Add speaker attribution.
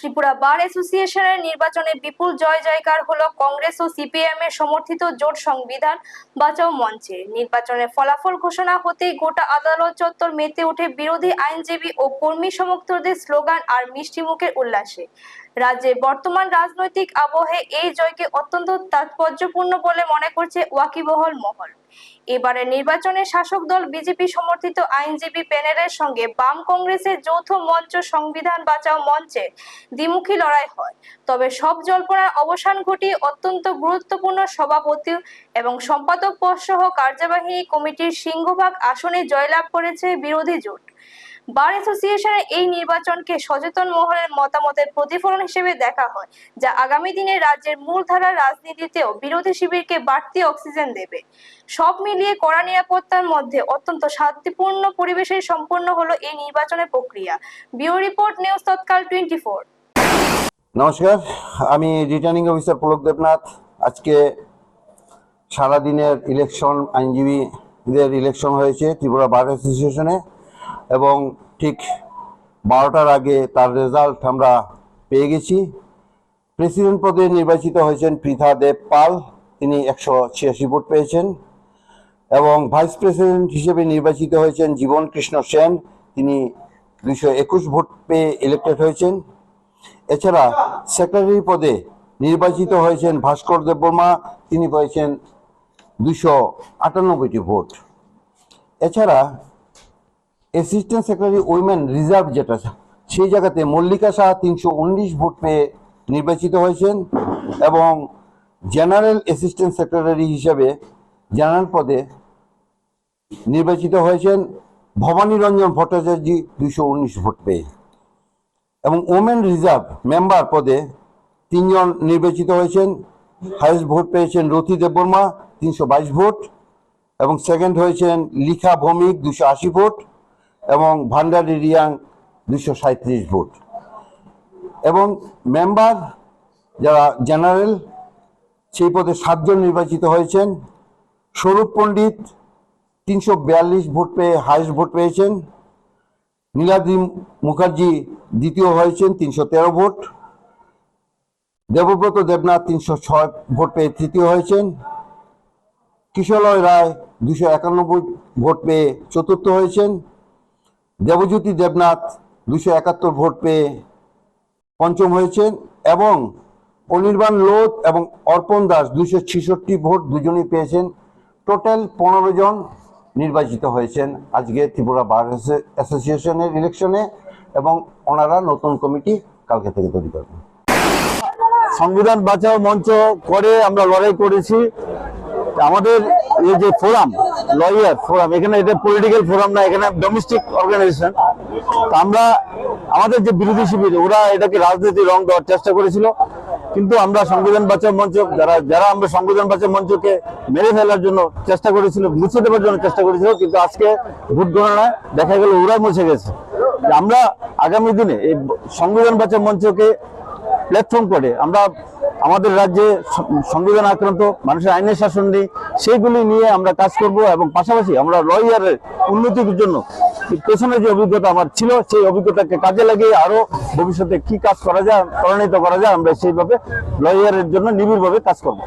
Speaker 1: ত্রিপুরা বার অ্যাসোসিয়েশনের নির্বাচনে বিপুল জয় জয়কার হলো কংগ্রেস ও সিপিএম এর সমর্থিত জোট সংবিধান বাঁচাও মঞ্চে। নির্বাচনের ফলাফল ঘোষণা হতেই গোটা আদালত চত্বর মেতে ওঠে বিরোধী আইনজীবী ও কর্মী সমর্থকদের স্লোগান আর মিষ্টি মুখের উল্লাসে। রাজ্যের বর্তমান রাজনৈতিক আবহে এই জয়কে অত্যন্ত তাৎপর্যপূর্ণ বলে মনে করছে ওয়াকিবহল মহল। এবারের নির্বাচনে শাসক দল বিজেপি সমর্থিত আইনজীবী প্যানেলের সঙ্গে বাম কংগ্রেসের যৌথ মঞ্চ সংবিধান বাঁচাও মঞ্চের দ্বিমুখী লড়াই হয়। তবে সব জল্পনার অবসান ঘটিয়ে অত্যন্ত গুরুত্বপূর্ণ সভাপতি এবং সম্পাদক পদ সহ কার্যবাহী কমিটির সিংহভাগ আসনে জয়লাভ করেছে বিরোধী জোট। বার অ্যাসোসিয়েশনের এই নির্বাচনকে সচেতন মহলের মতামতের প্রতিফলন হিসেবে দেখা হয়, যা আগামী দিনে রাজ্যের মূলধারার রাজনীতিতেও বিরোধী শিবিরকে বাড়তি অক্সিজেন দেবে। সব মিলিয়ে কড়া নিরাপত্তার মধ্যে অত্যন্ত শান্তিপূর্ণ পরিবেশে সম্পন্ন হলো এই নির্বাচনের প্রক্রিয়া। ব্যুরো রিপোর্ট, নিউজ তৎকাল 24।
Speaker 2: নমস্কার, আমি রিটার্নিং অফিসার পুলক দেবনাথ। আজকে সারাদিনের ইলেকশন, আইনজীবীদের ইলেকশন হয়েছে ত্রিপুরা বার অ্যাসোসিয়েশনে এবং ঠিক 12টার আগে তার রেজাল্ট আমরা পেয়ে গেছি। প্রেসিডেন্ট পদে নির্বাচিত হয়েছেন পৃথা দেব পাল, তিনি 186 ভোট পেয়েছেন এবং ভাইস প্রেসিডেন্ট হিসেবে নির্বাচিত হয়েছেন জীবন কৃষ্ণ সেন, তিনি 221 ভোট পেয়ে ইলেক্টেড হয়েছেন। এছাড়া সেক্রেটারি পদে নির্বাচিত হয়েছেন ভাস্কর দেববর্মা, তিনি পেয়েছেন 298টি ভোট। এছাড়া অ্যাসিস্ট্যান্ট সেক্রেটারি উইমেন রিজার্ভ যেটা, সেই জায়গাতে মল্লিকা শাহ 319 ভোট পেয়ে নির্বাচিত হয়েছেন এবং জেনারেল অ্যাসিস্ট্যান্ট সেক্রেটারি হিসেবে জেনারেল পদে নির্বাচিত হয়েছেন ভবানী রঞ্জন ভট্টাচার্য 219 ভোট পেয়ে এবং ওমেন রিজার্ভ মেম্বার পদে 3 জন নির্বাচিত হয়েছেন। হাইয়েস্ট ভোট পেয়েছেন রথি দেববর্মা 322 ভোট এবং সেকেন্ড হয়েছেন লিখা ভৌমিক 280 ভোট এবং ভান্ডারি রিয়াং 237 ভোট। এবং মেম্বার যারা জেনারেল, সেই পদে 7 জন নির্বাচিত হয়েছেন। স্বরূপ পণ্ডিত 342 ভোট পেয়ে হাইয়েস্ট ভোট পেয়েছেন। নীলাদ্রি মুখার্জি দ্বিতীয় হয়েছেন 313 ভোট। দেবব্রত দেবনাথ 306 ভোট পেয়ে তৃতীয় হয়েছেন। কিশলয় রায় 291 ভোট পেয়ে চতুর্থ হয়েছেন। দেবজ্যোতি দেবনাথ 271 ভোট পেয়ে পঞ্চম হয়েছেন এবং অনির্বাণ লোধ এবং অর্পণ দাস 266 ভোট দুজনেই পেয়েছেন। টোটাল 15 জন নির্বাচিত হয়েছেন আজকে ত্রিপুরা বার অ্যাসোসিয়েশনের ইলেকশনে এবং ওনারা নতুন কমিটি কালকে থেকে তৈরি করবেন।
Speaker 3: সংবিধান বাঁচাও মঞ্চ করে আমরা লড়াই করেছি। আমাদের এই যে ফোরাম, লয়ার ফোরাম, এখানে এটা পলিটিক্যাল ফোরাম না, এখানে ডোমেস্টিক অর্গানাইজেশন। আমরা আমাদের যে বিরোধী শিবির, ওরা এটাকে রাজনীতির রং দেওয়ার চেষ্টা করেছিল, কিন্তু আমরা সংবিধান বাঁচাও মঞ্চ যারা আমরা সংবিধান বাঁচাও মঞ্চকে মেরে ফেলার জন্য চেষ্টা করেছিল, মুছে দেওয়ার জন্য চেষ্টা করেছিল, কিন্তু আজকে ভোট গণনায় দেখা গেল ওরা মুছে গেছে। আমরা আগামী দিনে এই সংবিধান বাঁচাও মঞ্চকে প্ল্যাটফর্ম করে আমরা আমাদের রাজ্যে সংবিধান আক্রান্ত মানুষের আইনের শাসন নেই, সেইগুলি নিয়ে আমরা কাজ করব এবং পাশাপাশি আমরা লয়ারের উন্নতির জন্য পেছনে যে অভিজ্ঞতা আমার ছিল, সেই অভিজ্ঞতাকে কাজে লাগিয়ে আরো ভবিষ্যতে কি কাজ করা যায়, ত্বরান্বিত করা যায়, আমরা সেইভাবে লয়ারের জন্য নিবিড়ভাবে কাজ করব।